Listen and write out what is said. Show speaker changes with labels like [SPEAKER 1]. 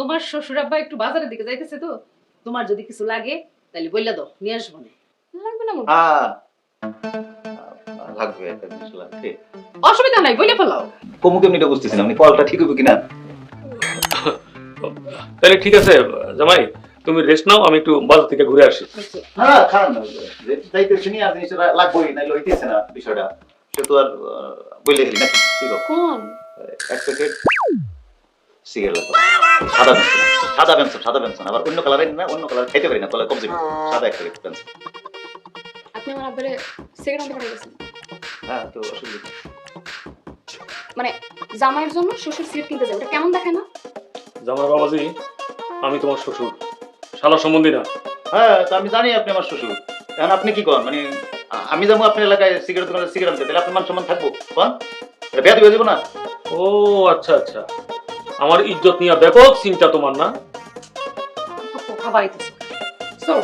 [SPEAKER 1] তোমার শ্বশুর আব্বা একটু বাজারের দিকে যাইতেছে তো, তোমার যদি কিছু লাগে তাহলে বইলা দাও, নিয়ে আসবো না।
[SPEAKER 2] লাগবে না
[SPEAKER 3] লাগবে একটা জিনিস লাগবে।
[SPEAKER 1] অসুবিধা নাই, বইলে ফেলাও।
[SPEAKER 3] কমু কেমনি এটা বুঝতেছি না, মানে কলটা ঠিক হবে কিনা।
[SPEAKER 4] তাহলে ঠিক আছে জামাই, তুমি রেস্ট নাও, আমি একটু বাজার থেকে ঘুরে আসি।
[SPEAKER 3] হ্যাঁ খারাপ না, যাইতেছি নি আর জিনিসটা লাগবেই, নাইলে হইতেছে না বিষয়টা। সে তো আর বইলে গেলি নাকি ঠিক আছে।
[SPEAKER 2] কোন
[SPEAKER 3] এক প্যাকেট সিগারেট লাগবে, সাদা পেন্সিল, সাদা পেন্সিল আবার অন্য কালারের না, অন্য কালার খাইতে পারি না, কলে কমছে, সাদা এক প্যাকেট পেন্সিল।
[SPEAKER 2] আপনি আমার আব্বারে সিগারেট আনতে পাঠিয়েছেন?
[SPEAKER 3] হ্যাঁ তো অসুবিধা নেই।
[SPEAKER 2] মানে জামাইয়ের জন্য শ্বশুর সিগারেট কিনতে যায়, ওটা কেমন দেখে না?
[SPEAKER 4] জামাই বাবাজি, আমি তোমার শ্বশুর, শালা সম্বন্ধী না।
[SPEAKER 3] হ্যাঁ তো আমি জানি আপনি আমার শ্বশুর, এখন আপনি কি করেন, মানে আমি যাবো আপনার এলাকায় সিগারেট দোকানে সিগারেট আনতে, তাহলে আপনার মান সম্মান থাকবো কন, এটা বেয়াদবি হয়ে যাবো না?
[SPEAKER 4] ও আচ্ছা আচ্ছা, আমার ইজ্জত নিয়ে ব্যাপক চিন্তা তোমার না?
[SPEAKER 1] কথা বাড়াইতেছো। চলো।